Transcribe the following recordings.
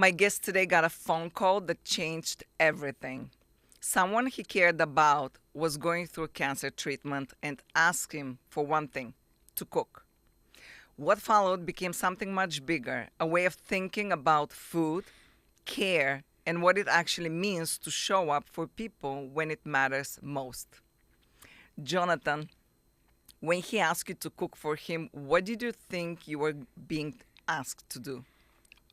My guest today got a phone call that changed everything. Someone he cared about was going through cancer treatment and asked him for one thing: to cook. What followed became something much bigger, a way of thinking about food, care, and what it actually means to show up for people when it matters most. Jonathan, when he asked you to cook for him, what did you think you were being asked to do?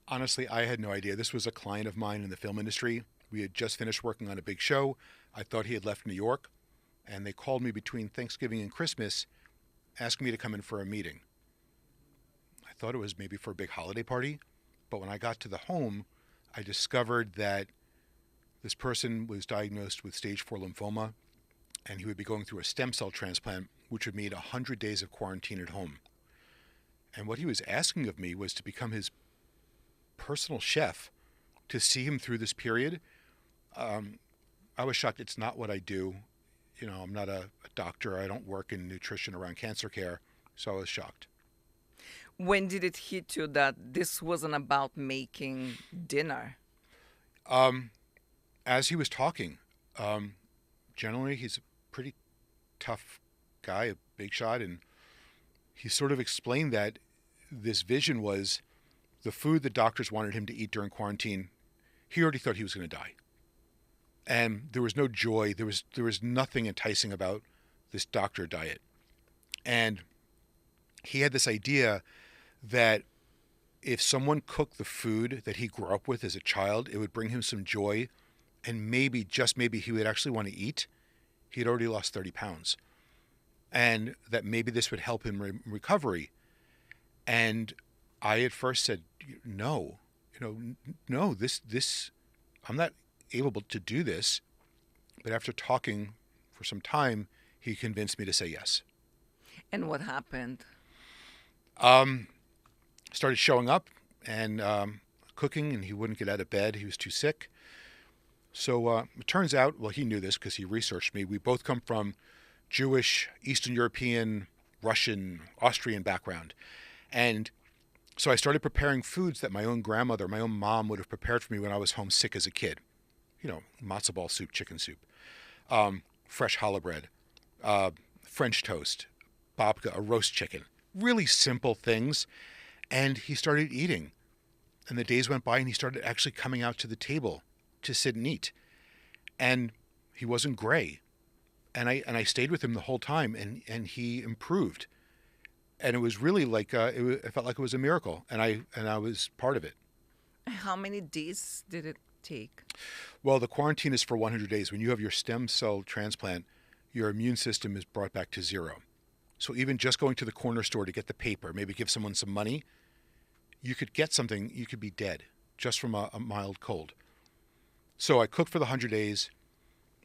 Honestly, I had no idea. This was a client of mine in the film industry. We had just finished working on a big show. I thought he had left New York, and they called me between Thanksgiving and Christmas asking me to come in for a meeting. I thought it was maybe for a big holiday party, but when I got to the home, I discovered that this person was diagnosed with stage 4 lymphoma, and he would be going through a stem cell transplant, which would mean 100 days of quarantine at home. And what he was asking of me was to become his personal chef, to see him through this period. I was shocked. It's not what I do. I'm not a doctor. I don't work in nutrition around cancer care. So I was shocked. When did it hit you that this wasn't about making dinner? As he was talking, generally he's a pretty tough guy, a big shot, and he sort of explained that this vision was the food the doctors wanted him to eat during quarantine. He already thought he was going to die. And there was no joy. There was nothing enticing about this doctor diet. And he had this idea that if someone cooked the food that he grew up with as a child, it would bring him some joy. And maybe, just maybe, he would actually want to eat. He had already lost 30 pounds. And that maybe this would help him in recovery. And I at first said, no, no, this, I'm not able to do this. But after talking for some time, he convinced me to say yes. And what happened? Started showing up and cooking, and he wouldn't get out of bed. He was too sick. So it turns out, well, he knew this because he researched me. We both come from Jewish, Eastern European, Russian, Austrian background. And so I started preparing foods that my own grandmother, my own mom would have prepared for me when I was homesick as a kid. Matzo ball soup, chicken soup, fresh challah bread, French toast, babka, a roast chicken. Really simple things. And he started eating. And the days went by and he started actually coming out to the table to sit and eat. And he wasn't gray. And I stayed with him the whole time, and he improved. And it was really like it felt like it was a miracle, and I was part of it. How many days did it take? Well, the quarantine is for 100 days. When you have your stem cell transplant, your immune system is brought back to zero. So even just going to the corner store to get the paper, maybe give someone some money, you could get something, you could be dead just from a mild cold. So I cooked for the 100 days,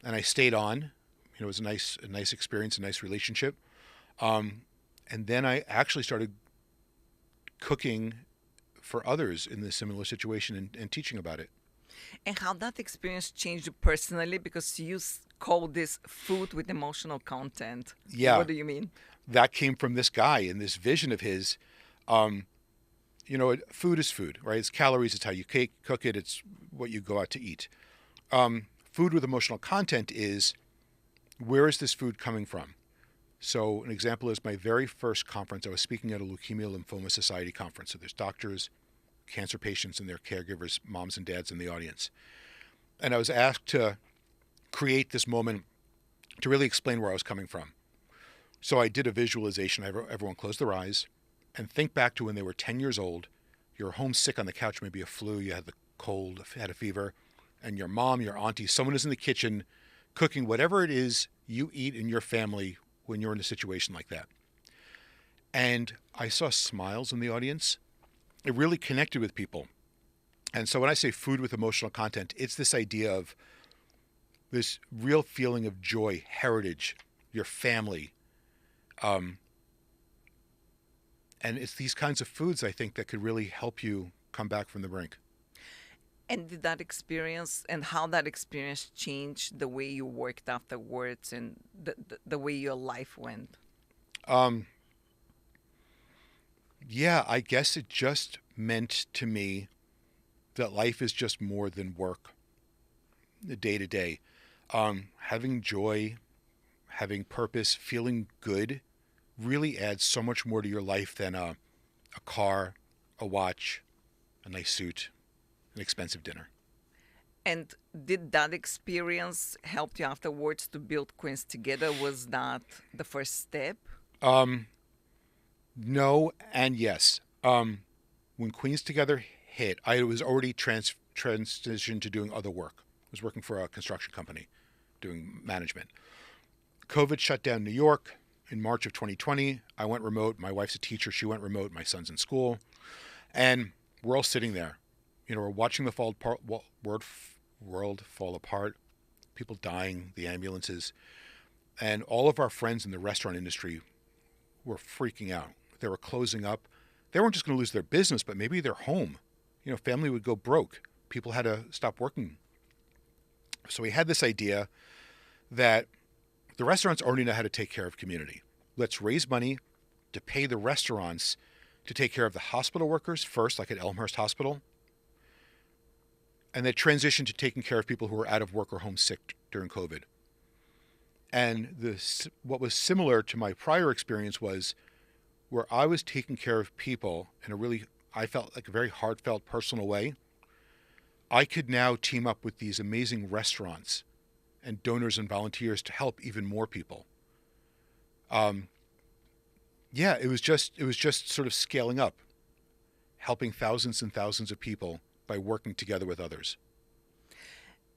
and I stayed on. It was a nice experience, a nice relationship. And then I actually started cooking for others in this similar situation and teaching about it. And how that experience changed you personally, because you call this food with emotional content. Yeah. What do you mean? That came from this guy and this vision of his. Food is food, right? It's calories. It's how you cook it. It's what you go out to eat. Food with emotional content is, where is this food coming from? So an example is my very first conference. I was speaking at a Leukemia Lymphoma Society conference. So there's doctors, cancer patients, and their caregivers, moms and dads in the audience. And I was asked to create this moment to really explain where I was coming from. So I did a visualization. Everyone closed their eyes and think back to when they were 10 years old. You're home sick on the couch, maybe a flu, you had the cold, had a fever, and your mom, your auntie, someone is in the kitchen cooking whatever it is you eat in your family when you're in a situation like that. And I saw smiles in the audience. It really connected with people. And so when I say food with emotional content, it's this idea of this real feeling of joy, heritage, your family. And it's these kinds of foods, I think, that could really help you come back from the brink. And did that experience and how that experience changed the way you worked afterwards and the way your life went? Yeah, I guess it just meant to me that life is just more than work, the day to day. Having joy, having purpose, feeling good really adds so much more to your life than a car, a watch, a nice suit, an expensive dinner. And did that experience help you afterwards to build Queens together? Was that the first step? No and yes. When Queens Together hit, I was already transitioned to doing other work. I was working for a construction company, doing management. COVID shut down New York in March of 2020. I went remote. My wife's a teacher. She went remote. My son's in school. And we're all sitting there. We're watching the world fall apart, people dying, the ambulances. And all of our friends in the restaurant industry were freaking out. They were closing up. They weren't just going to lose their business, but maybe their home. Family would go broke. People had to stop working. So we had this idea that the restaurants already know how to take care of community. Let's raise money to pay the restaurants to take care of the hospital workers first, like at Elmhurst Hospital, and then transition to taking care of people who were out of work or homesick during COVID. And what was similar to my prior experience was where I was taking care of people in I felt like a very heartfelt, personal way. I could now team up with these amazing restaurants and donors and volunteers to help even more people. It was just sort of scaling up, helping thousands and thousands of people by working together with others.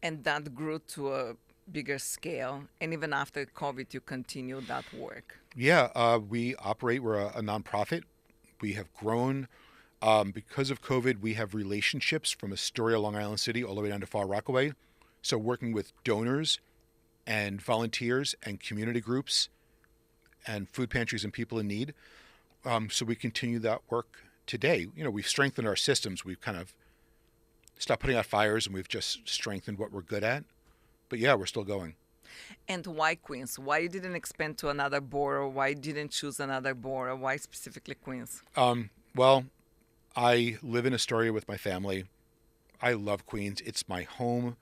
And that grew to a bigger scale. And even after COVID, you continued that work. Yeah, we're a nonprofit. We have grown. Because of COVID, we have relationships from Astoria, Long Island City, all the way down to Far Rockaway. So working with donors and volunteers and community groups and food pantries and people in need. So we continue that work today. We've strengthened our systems. We've kind of stopped putting out fires, and we've just strengthened what we're good at. But yeah, we're still going. And why Queens? Why you didn't expand to another borough? Why didn't choose another borough? Why specifically Queens? Well, I live in Astoria with my family. I love Queens. It's my home.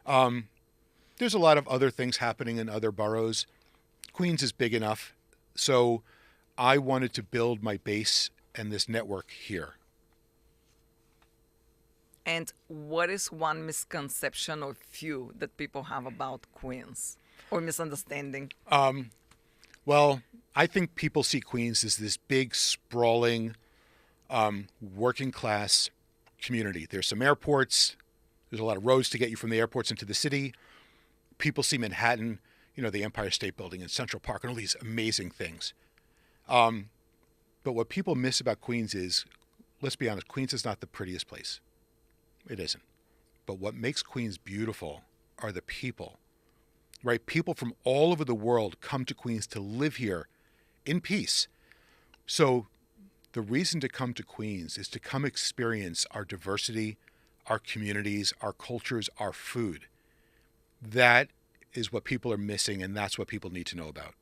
There's a lot of other things happening in other boroughs. Queens is big enough. So I wanted to build my base and this network here. And what is one misconception or few that people have about Queens or misunderstanding? Well, I think people see Queens as this big, sprawling, working class community. There's some airports. There's a lot of roads to get you from the airports into the city. People see Manhattan, the Empire State Building and Central Park and all these amazing things. But what people miss about Queens is, let's be honest, Queens is not the prettiest place. It isn't. But what makes Queens beautiful are the people, right? People from all over the world come to Queens to live here in peace. So the reason to come to Queens is to come experience our diversity, our communities, our cultures, our food. That is what people are missing, and that's what people need to know about.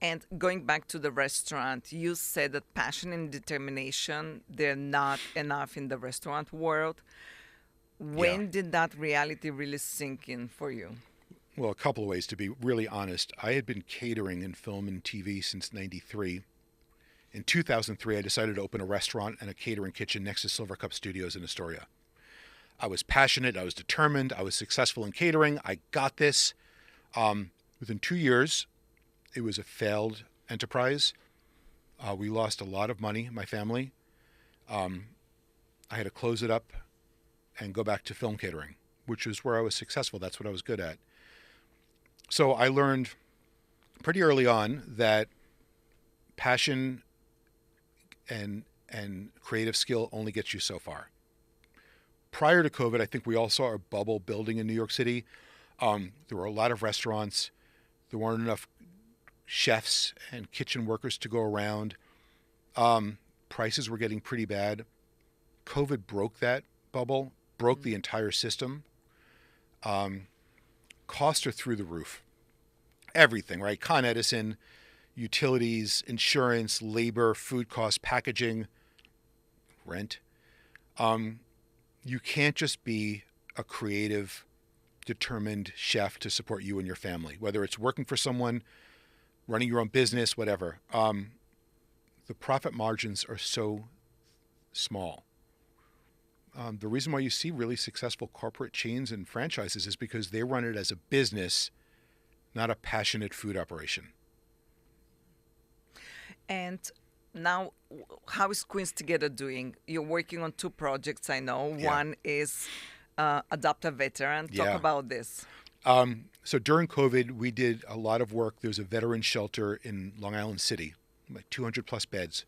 And going back to the restaurant, you said that passion and determination, they're not enough in the restaurant world. When did that reality really sink in for you? Well, a couple of ways, to be really honest. I had been catering in film and TV since '93. In 2003, I decided to open a restaurant and a catering kitchen next to Silver Cup Studios in Astoria. I was passionate. I was determined. I was successful in catering. I got this. Within 2 years, it was a failed enterprise. We lost a lot of money, my family. I had to close it up and go back to film catering, which is where I was successful. That's what I was good at. So I learned pretty early on that passion and creative skill only gets you so far. Prior to COVID, I think we all saw a bubble building in New York City. There were a lot of restaurants. There weren't enough chefs and kitchen workers to go around. Prices were getting pretty bad. COVID broke that bubble, broke the entire system. Costs are through the roof. Everything, right? Con Edison, utilities, insurance, labor, food costs, packaging, rent. you can't just be a creative, determined chef to support you and your family, whether it's working for someone, running your own business, whatever. The profit margins are so small. The reason why you see really successful corporate chains and franchises is because they run it as a business, not a passionate food operation. And now, how is Queens Together doing? You're working on two projects, I know. Yeah. One is Adopt a Veteran. Talk Yeah. about this. So during COVID, we did a lot of work. There's a veteran shelter in Long Island City, like 200 plus beds.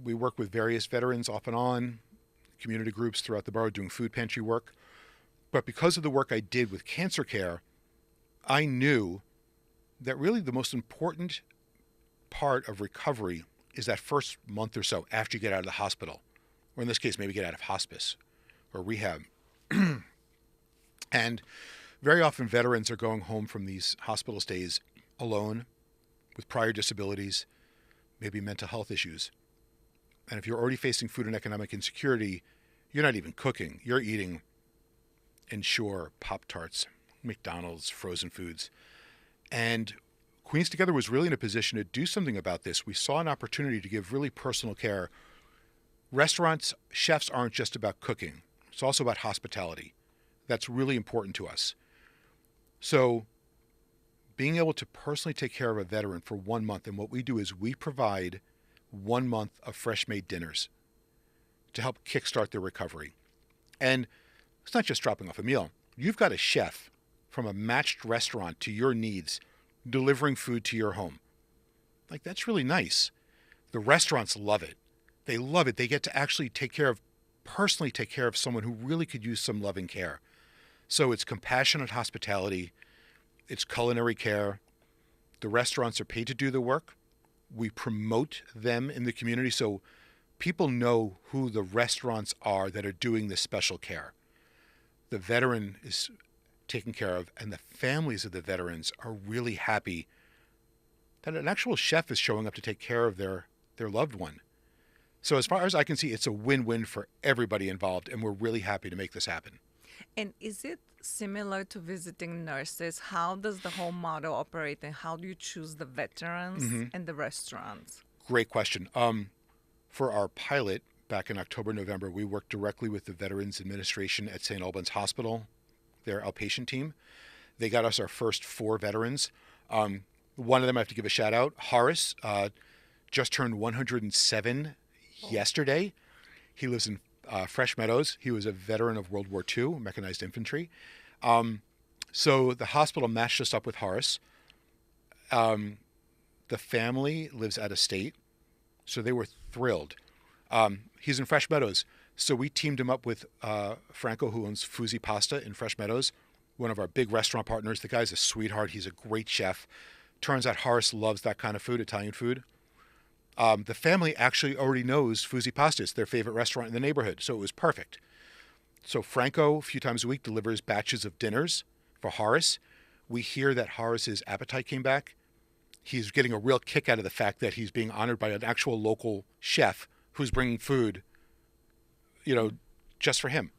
We work with various veterans off and on, community groups throughout the borough doing food pantry work. But because of the work I did with cancer care, I knew that really the most important part of recovery is that first month or so after you get out of the hospital, or in this case, maybe get out of hospice or rehab. And very often veterans are going home from these hospital stays alone with prior disabilities, maybe mental health issues. And if you're already facing food and economic insecurity, you're not even cooking. You're eating Ensure, Pop-Tarts, McDonald's, frozen foods. And Queens Together was really in a position to do something about this. We saw an opportunity to give really personal care. Restaurants, chefs aren't just about cooking. It's also about hospitality. That's really important to us. So being able to personally take care of a veteran for 1 month, and what we do is we provide 1 month of fresh made dinners to help kickstart their recovery. And it's not just dropping off a meal. You've got a chef from a matched restaurant to your needs delivering food to your home. Like, that's really nice. The restaurants love it. They love it. They get to actually personally take care of someone who really could use some loving care. So it's compassionate hospitality. It's culinary care. The restaurants are paid to do the work. We promote them in the community so people know who the restaurants are that are doing this special care. The veteran is taken care of, and the families of the veterans are really happy that an actual chef is showing up to take care of their loved one. So as far as I can see, it's a win-win for everybody involved, and we're really happy to make this happen. And is it similar to visiting nurses? How does the whole model operate, and how do you choose the veterans and the restaurants? Great question. For our pilot back in October, November, we worked directly with the Veterans Administration at St. Albans Hospital, their outpatient team. They got us our first 4 veterans. One of them I have to give a shout out. Horace just turned 107 yesterday. He lives in Fresh Meadows. He was a veteran of World War II, mechanized infantry. So the hospital matched us up with Horace. The family lives out of state, so they were thrilled. He's in Fresh Meadows. So we teamed him up with Franco, who owns Fusi Pasta in Fresh Meadows, one of our big restaurant partners. The guy's a sweetheart. He's a great chef. Turns out Horace loves that kind of food, Italian food. The family actually already knows Fusi Pasta. It's their favorite restaurant in the neighborhood, so it was perfect. So Franco, a few times a week, delivers batches of dinners for Horace. We hear that Horace's appetite came back. He's getting a real kick out of the fact that he's being honored by an actual local chef who's bringing food, just for him.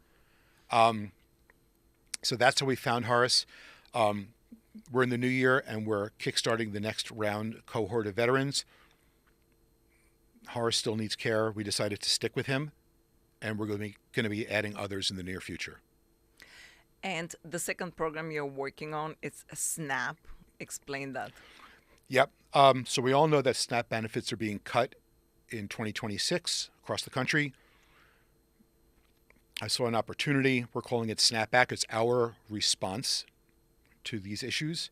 So that's how we found Horace. We're in the new year, and we're kickstarting the next round cohort of veterans. Horace still needs care. We decided to stick with him, and we're going to be adding others in the near future. And the second program you're working on, it's a SNAP. Explain that. Yep. So we all know that SNAP benefits are being cut in 2026 across the country. I saw an opportunity. We're calling it Snapback. It's our response to these issues.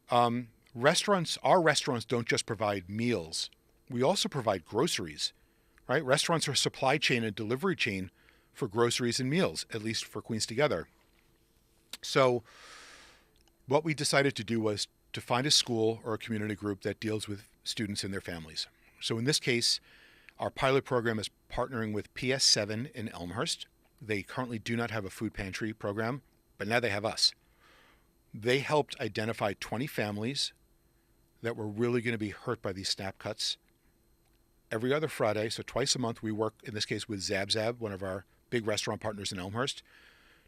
Our restaurants don't just provide meals. We also provide groceries, right? Restaurants are a supply chain and delivery chain for groceries and meals, at least for Queens Together. So what we decided to do was to find a school or a community group that deals with students and their families. So in this case, our pilot program is partnering with PS7 in Elmhurst. They currently do not have a food pantry program, but now they have us. They helped identify 20 families that were really going to be hurt by these SNAP cuts. Every other Friday, so twice a month, we work, in this case, with Zab Zab, one of our big restaurant partners in Elmhurst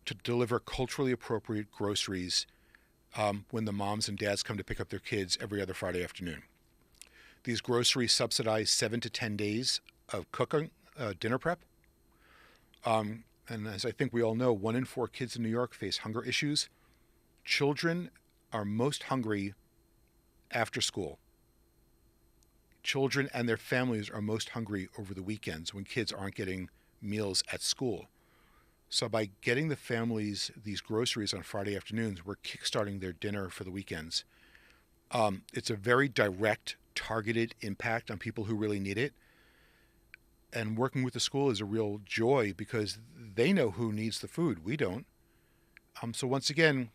to deliver culturally appropriate groceries when the moms and dads come to pick up their kids every other Friday afternoon. These groceries subsidize 7 to 10 days of cooking, dinner prep. And as I think we all know, 1 in 4 kids in New York face hunger issues. Children are most hungry after school. Children and their families are most hungry over the weekends when kids aren't getting meals at school. So by getting the families these groceries on Friday afternoons, we're kickstarting their dinner for the weekends. It's a very direct, targeted impact on people who really need it. And working with the school is a real joy because they know who needs the food. We don't. So once again,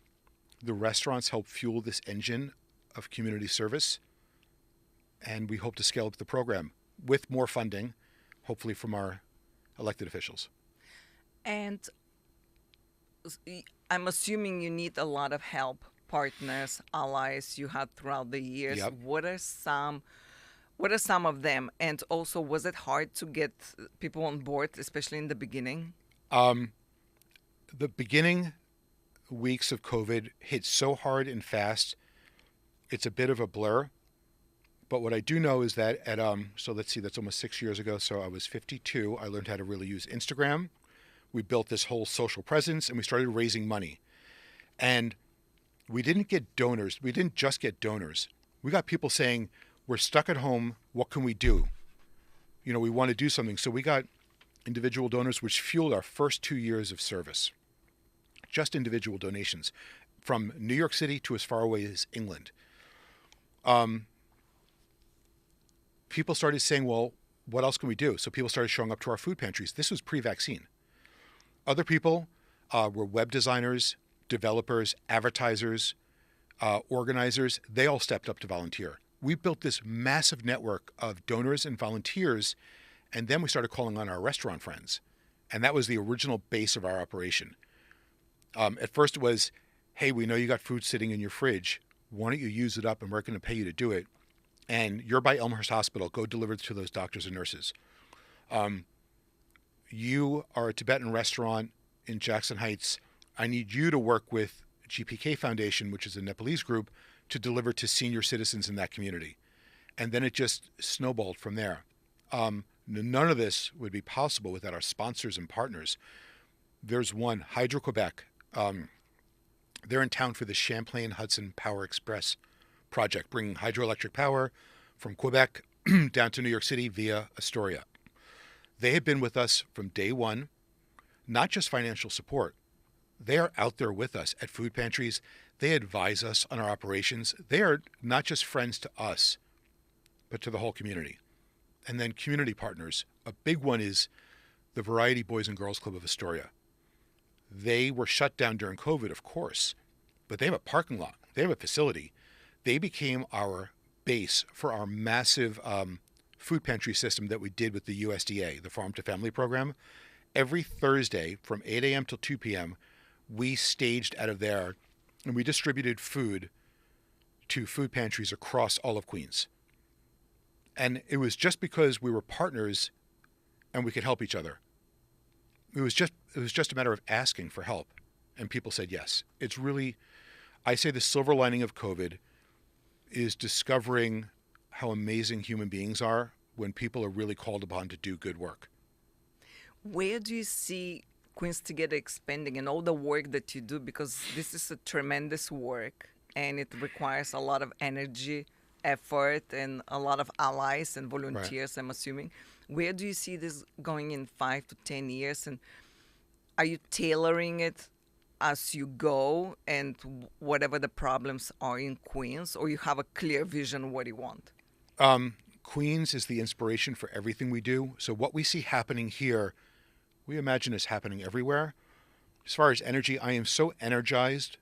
the restaurants help fuel this engine of community service. And we hope to scale up the program with more funding, hopefully from our elected officials. And I'm assuming you need a lot of help, partners, allies you had throughout the years. Yep. What are some of them? And also, was it hard to get people on board, especially in the beginning? The beginning weeks of COVID hit so hard and fast, it's a bit of a blur. But what I do know is that so let's see, that's almost 6 years ago. So I was 52. I learned how to really use Instagram. We built this whole social presence and we started raising money. And we didn't get donors. We didn't just get donors. We got people saying, we're stuck at home. What can we do? We want to do something. So we got individual donors, which fueled our first 2 years of service. Just individual donations from New York City to as far away as England. People started saying, well, what else can we do? So people started showing up to our food pantries. This was pre-vaccine. Other people were web designers, developers, advertisers, organizers. They all stepped up to volunteer. We built this massive network of donors and volunteers, and then we started calling on our restaurant friends. And that was the original base of our operation. At first it was, hey, we know you got food sitting in your fridge. Why don't you use it up and we're going to pay you to do it? And you're by Elmhurst Hospital. Go deliver it to those doctors and nurses. You are a Tibetan restaurant in Jackson Heights. I need you to work with GPK Foundation, which is a Nepalese group, to deliver to senior citizens in that community. And then it just snowballed from there. None of this would be possible without our sponsors and partners. There's one, Hydro-Quebec. They're in town for the Champlain Hudson Power Express project, bringing hydroelectric power from Quebec down to New York City via Astoria. They have been with us from day one, not just financial support. They are out there with us at food pantries. They advise us on our operations. They are not just friends to us, but to the whole community. And then community partners. A big one is the Variety Boys and Girls Club of Astoria. They were shut down during COVID, of course, but they have a parking lot. They have a facility. They became our base for our massive food pantry system that we did with the USDA, the Farm to Family program. Every Thursday from 8 a.m. till 2 p.m., we staged out of there and we distributed food to food pantries across all of Queens. And it was just because we were partners and we could help each other. It was just a matter of asking for help, and people said yes. It's really, I say the silver lining of COVID is discovering how amazing human beings are when people are really called upon to do good work. Where do you see Queens Together expanding and all the work that you do? Because this is a tremendous work and it requires a lot of energy, effort, and a lot of allies and volunteers, right. I'm assuming. Where do you see this going in 5 to 10 years? And are you tailoring it as you go and whatever the problems are in Queens, or you have a clear vision what you want? Queens is the inspiration for everything we do. So what we see happening here, we imagine is happening everywhere. As far as energy, I am so energized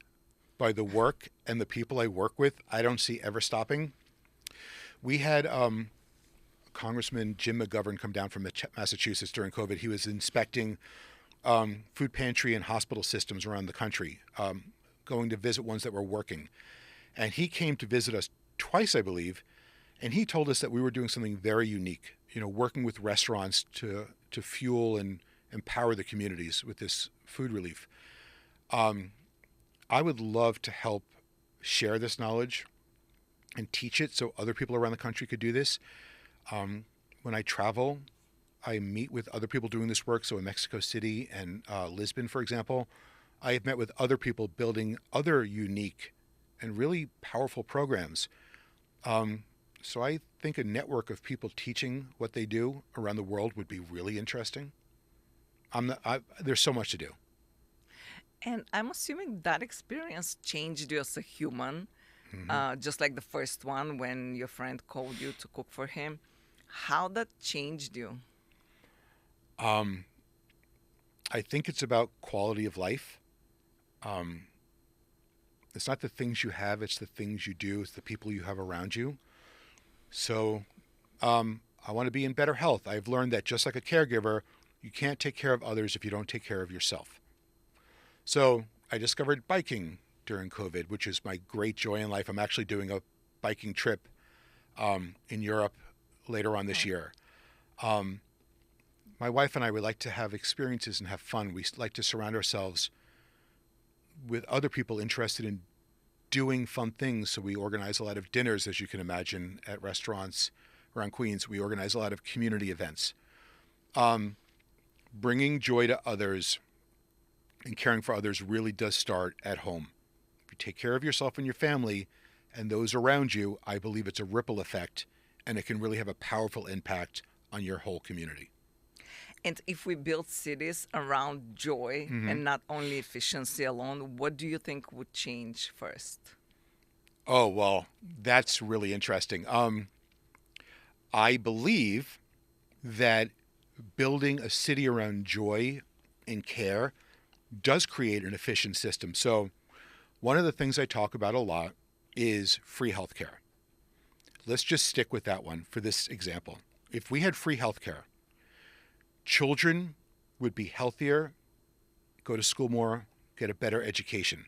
by the work and the people I work with. I don't see ever stopping. We had Congressman Jim McGovern come down from Massachusetts during COVID. He was inspecting food pantry and hospital systems around the country, going to visit ones that were working. And he came to visit us twice, I believe, and he told us that we were doing something very unique, working with restaurants to fuel and empower the communities with this food relief. I would love to help share this knowledge and teach it so other people around the country could do this. When I travel, I meet with other people doing this work. So in Mexico City and Lisbon, for example, I have met with other people building other unique and really powerful programs. So I think a network of people teaching what they do around the world would be really interesting. There's so much to do. And I'm assuming that experience changed you as a human, just like the first one when your friend called you to cook for him. How that changed you? I think it's about quality of life. It's not the things you have, it's the things you do, it's the people you have around you. So I want to be in better health. I've learned that just like a caregiver, you can't take care of others if you don't take care of yourself. So I discovered biking during COVID, which is my great joy in life. I'm actually doing a biking trip in Europe later on this year. My wife and I would like to have experiences and have fun. We like to surround ourselves with other people interested in doing fun things. So we organize a lot of dinners, as you can imagine, at restaurants around Queens. We organize a lot of community events. Bringing joy to others and caring for others really does start at home. If you take care of yourself and your family and those around you, I believe it's a ripple effect, and it can really have a powerful impact on your whole community. And if we build cities around joy and not only efficiency alone, what do you think would change first? Oh, well, that's really interesting. I believe that building a city around joy and care does create an efficient system. So one of the things I talk about a lot is free healthcare. Let's just stick with that one for this example. If we had free healthcare, children would be healthier, go to school more, get a better education.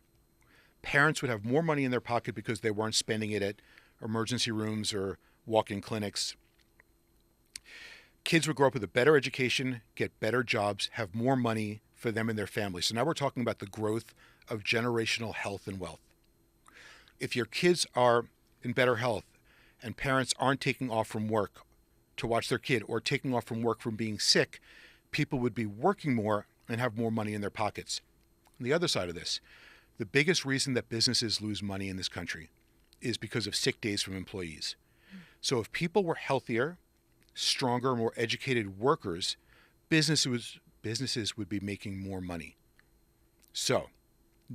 Parents would have more money in their pocket because they weren't spending it at emergency rooms or walk-in clinics. Kids would grow up with a better education, get better jobs, have more money for them and their families. So now we're talking about the growth of generational health and wealth. If your kids are in better health and parents aren't taking off from work to watch their kid or taking off from work from being sick, people would be working more and have more money in their pockets. On the other side of this, the biggest reason that businesses lose money in this country is because of sick days from employees. So if people were healthier, stronger, more educated workers, businesses would be making more money. So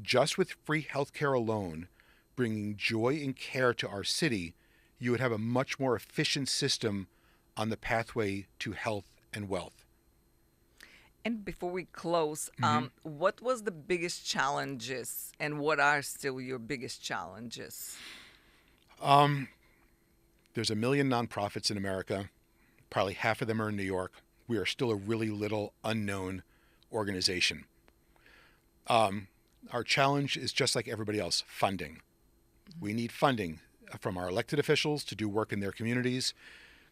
just with free healthcare alone, bringing joy and care to our city, you would have a much more efficient system on the pathway to health and wealth. And before we close, what was the biggest challenges and what are still your biggest challenges? There's 1 million nonprofits in America. Probably half of them are in New York. We are still a really little unknown organization. Our challenge is just like everybody else, funding. We need funding from our elected officials to do work in their communities,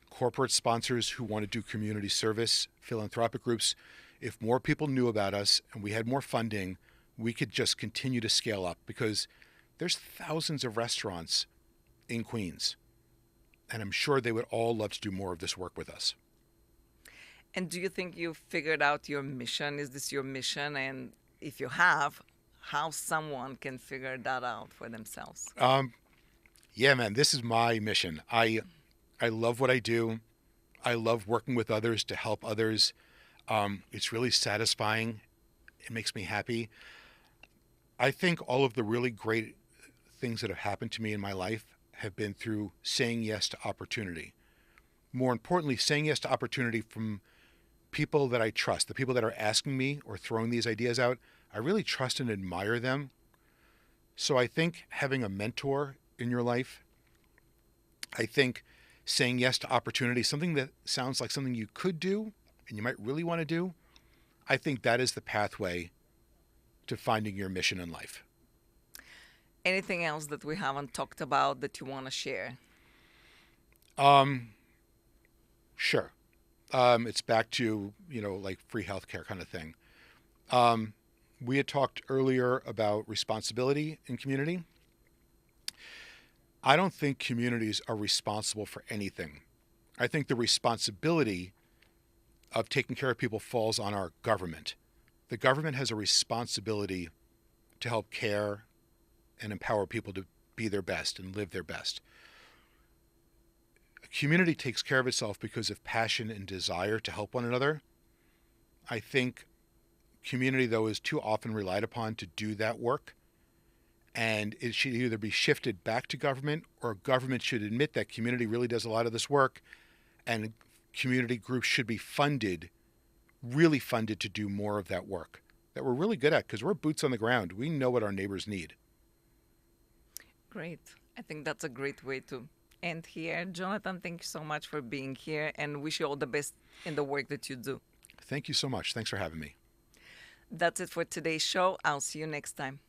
corporate sponsors who want to do community service, philanthropic groups. If more people knew about us and we had more funding, we could just continue to scale up because there's thousands of restaurants in Queens. And I'm sure they would all love to do more of this work with us. And do you think you figured out your mission? Is this your mission? And if you have, how someone can figure that out for themselves? Yeah, man, this is my mission. I love what I do. I love working with others to help others. It's really satisfying. It makes me happy. I think all of the really great things that have happened to me in my life have been through saying yes to opportunity. More importantly, saying yes to opportunity from people that I trust, the people that are asking me or throwing these ideas out. I really trust and admire them. So I think having a mentor in your life, I think saying yes to opportunity, something that sounds like something you could do and you might really want to do, I think that is the pathway to finding your mission in life. Anything else that we haven't talked about that you want to share? Sure. It's back to, like free healthcare kind of thing. We had talked earlier about responsibility in community. I don't think communities are responsible for anything. I think the responsibility of taking care of people falls on our government. The government has a responsibility to help care and empower people to be their best and live their best. A community takes care of itself because of passion and desire to help one another. I think community, though, is too often relied upon to do that work. And it should either be shifted back to government, or government should admit that community really does a lot of this work, and community groups should be funded, really funded, to do more of that work that we're really good at, because we're boots on the ground. We know what our neighbors need. Great. I think that's a great way to end here. Jonathan, thank you so much for being here, and wish you all the best in the work that you do. Thank you so much. Thanks for having me. That's it for today's show. I'll see you next time.